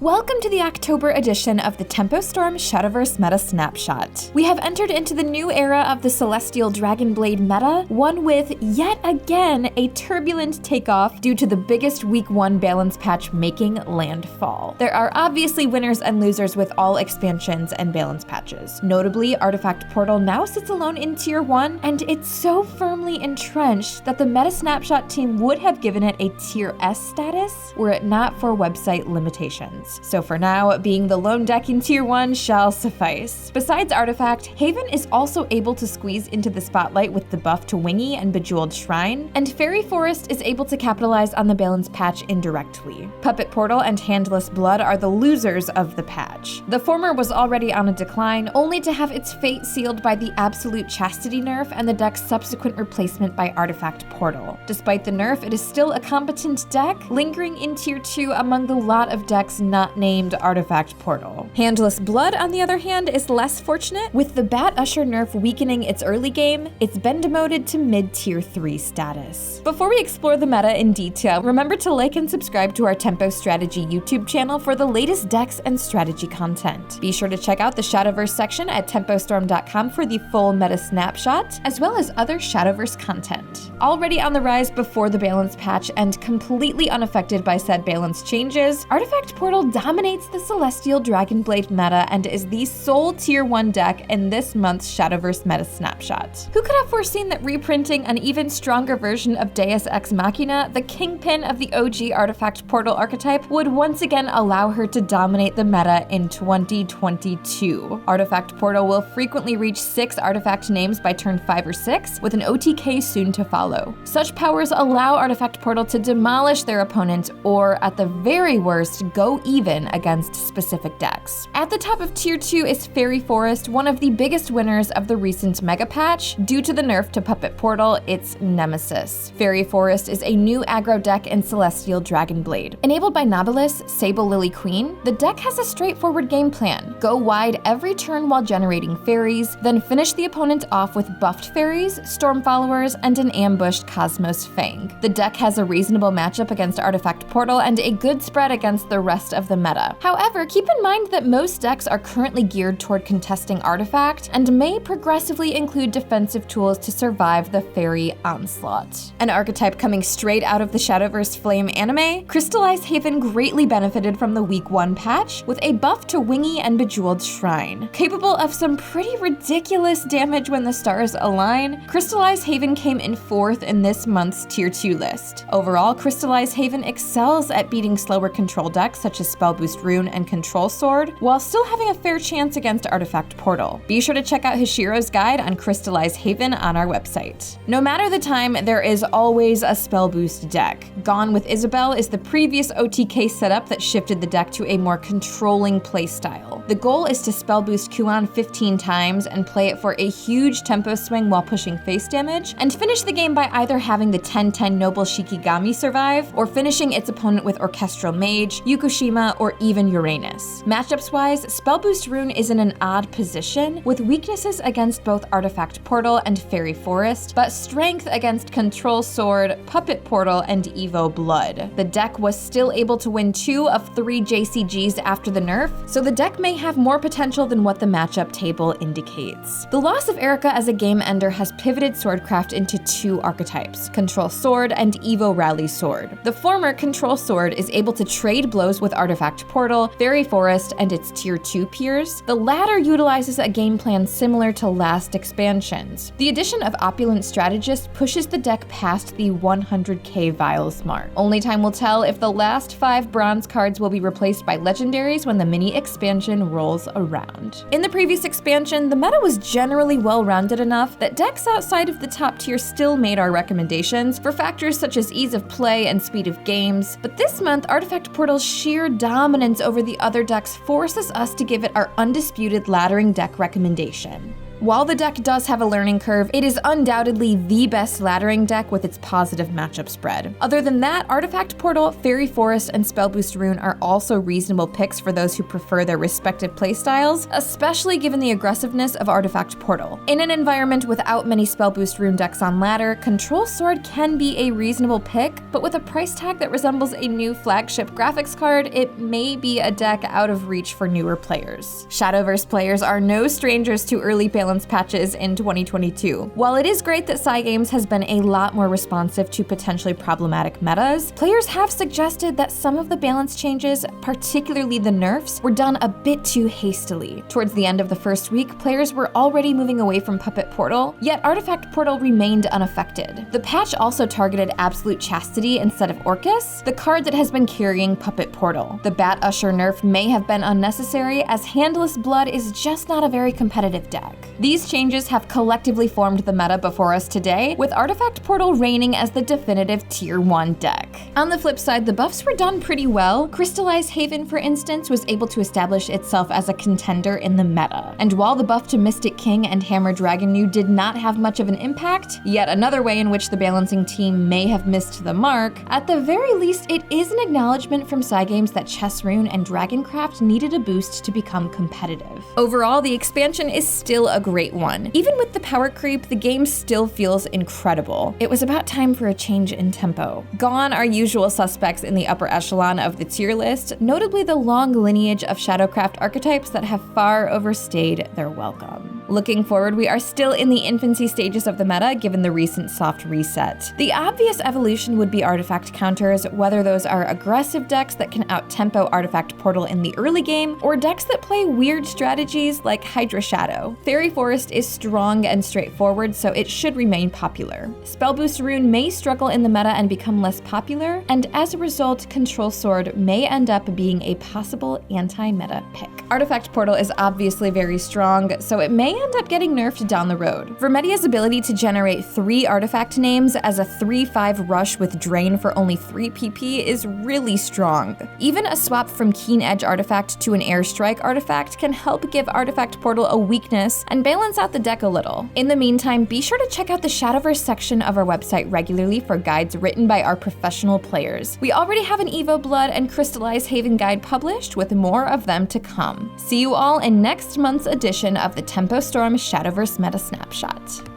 Welcome to the October edition of the Tempo Storm Shadowverse Meta Snapshot. We have entered into the new era of the Celestial Dragonblade meta, one with, yet again, a turbulent takeoff due to the biggest Week 1 balance patch making landfall. There are obviously winners and losers with all expansions and balance patches. Notably, Artifact Portal now sits alone in Tier 1, and it's so firmly entrenched that the Meta Snapshot team would have given it a Tier S status were it not for website limitations. So for now, being the lone deck in Tier 1 shall suffice. Besides Artifact, Haven is also able to squeeze into the spotlight with the buff to Wingy and Bejeweled Shrine, and Fairy Forest is able to capitalize on the balance patch indirectly. Puppet Portal and Handless Blood are the losers of the patch. The former was already on a decline, only to have its fate sealed by the Absolute Chastity nerf and the deck's subsequent replacement by Artifact Portal. Despite the nerf, it is still a competent deck, lingering in Tier 2 among the lot of decks not named Artifact Portal. Handless Blood, on the other hand, is less fortunate. With the Bat Usher nerf weakening its early game, it's been demoted to mid-Tier 3 status. Before we explore the meta in detail, remember to like and subscribe to our Tempo Strategy YouTube channel for the latest decks and strategy content. Be sure to check out the Shadowverse section at tempostorm.com for the full meta snapshot, as well as other Shadowverse content. Already on the rise before the balance patch and completely unaffected by said balance changes, Artifact Portal dominates the Celestial Dragonblade meta and is the sole Tier 1 deck in this month's Shadowverse meta snapshot. Who could have foreseen that reprinting an even stronger version of Deus Ex Machina, the kingpin of the OG Artifact Portal archetype, would once again allow her to dominate the meta in 2022? Artifact Portal will frequently reach 6 artifact names by turn 5 or 6, with an OTK soon to follow. Such powers allow Artifact Portal to demolish their opponent, or at the very worst, go even against specific decks. At the top of Tier 2 is Fairy Forest, one of the biggest winners of the recent mega patch. Due to the nerf to Puppet Portal, its nemesis. Fairy Forest is a new aggro deck in Celestial Dragonblade. Enabled by Nobilis, Sable Lily Queen, the deck has a straightforward game plan. Go wide every turn while generating fairies, then finish the opponent off with buffed fairies, storm followers, and an ambushed Cosmos Fang. The deck has a reasonable matchup against Artifact Portal and a good spread against the rest of the meta. However, keep in mind that most decks are currently geared toward contesting Artifact and may progressively include defensive tools to survive the Fairy onslaught. An archetype coming straight out of the Shadowverse Flame anime, Crystallized Haven greatly benefited from the Week 1 patch with a buff to Wingy and Bejeweled Shrine. Capable of some pretty ridiculous damage when the stars align, Crystallized Haven came in 4th in this month's Tier 2 list. Overall, Crystallized Haven excels at beating slower control decks such as Spellboost Rune and Control Sword, while still having a fair chance against Artifact Portal. Be sure to check out Hashiro's guide on Crystallized Haven on our website. No matter the time, there is always a Spellboost deck. Gone with Isabel is the previous OTK setup that shifted the deck to a more controlling playstyle. The goal is to Spellboost Kuon 15 times and play it for a huge tempo swing while pushing face damage, and finish the game by either having the 10/10 Noble Shikigami survive, or finishing its opponent with Orchestral Mage, Yukushima, or even Uranus. Matchups-wise, Spellboost Rune is in an odd position, with weaknesses against both Artifact Portal and Fairy Forest, but strength against Control Sword, Puppet Portal, and Evo Blood. The deck was still able to win 2 of 3 JCGs after the nerf, so the deck may have more potential than what the matchup table indicates. The loss of Erica as a game ender has pivoted Swordcraft into 2 archetypes, Control Sword and Evo Rally Sword. The former, Control Sword, is able to trade blows with Artifact Portal, Fairy Forest, and its Tier 2 peers. The latter utilizes a game plan similar to last expansions. The addition of Opulent Strategist pushes the deck past the 100k vials mark. Only time will tell if the last 5 bronze cards will be replaced by legendaries when the mini expansion rolls around. In the previous expansion, the meta was generally well-rounded enough that decks outside of the top tier still made our recommendations for factors such as ease of play and speed of games, but this month, Artifact Portal's sheer dominance over the other decks forces us to give it our undisputed laddering deck recommendation. While the deck does have a learning curve, it is undoubtedly the best laddering deck with its positive matchup spread. Other than that, Artifact Portal, Fairy Forest, and Spellboost Rune are also reasonable picks for those who prefer their respective playstyles, especially given the aggressiveness of Artifact Portal. In an environment without many Spellboost Rune decks on ladder, Control Sword can be a reasonable pick, but with a price tag that resembles a new flagship graphics card, it may be a deck out of reach for newer players. Shadowverse players are no strangers to early balance patches in 2022. While it is great that Cygames has been a lot more responsive to potentially problematic metas, players have suggested that some of the balance changes, particularly the nerfs, were done a bit too hastily. Towards the end of the first week, players were already moving away from Puppet Portal, yet Artifact Portal remained unaffected. The patch also targeted Absolute Chastity instead of Orcus, the card that has been carrying Puppet Portal. The Bat Usher nerf may have been unnecessary, as Handless Blood is just not a very competitive deck. These changes have collectively formed the meta before us today, with Artifact Portal reigning as the definitive Tier 1 deck. On the flip side, the buffs were done pretty well. Crystallized Haven, for instance, was able to establish itself as a contender in the meta. And while the buff to Mystic King and Hammer Dragon New did not have much of an impact, yet another way in which the balancing team may have missed the mark, at the very least it is an acknowledgement from Cygames that Chess Rune and Dragoncraft needed a boost to become competitive. Overall, the expansion is still a great one. Even with the power creep, the game still feels incredible. It was about time for a change in tempo. Gone are usual suspects in the upper echelon of the tier list, notably the long lineage of Shadowcraft archetypes that have far overstayed their welcome. Looking forward, we are still in the infancy stages of the meta given the recent soft reset. The obvious evolution would be artifact counters, whether those are aggressive decks that can out-tempo Artifact Portal in the early game, or decks that play weird strategies like Hydra Shadow. Fairy Forest is strong and straightforward, so it should remain popular. Spellboost Rune may struggle in the meta and become less popular, and as a result, Control Sword may end up being a possible anti-meta pick. Artifact Portal is obviously very strong, so it may end up getting nerfed down the road. Vermedia's ability to generate 3 artifact names as a 3/5 rush with Drain for only 3 PP is really strong. Even a swap from Keen Edge artifact to an Airstrike artifact can help give Artifact Portal a weakness and balance out the deck a little. In the meantime, be sure to check out the Shadowverse section of our website regularly for guides written by our professional players. We already have an Evo Blood and Crystallized Haven guide published, with more of them to come. See you all in next month's edition of the Tempo Storm Shadowverse Meta Snapshot.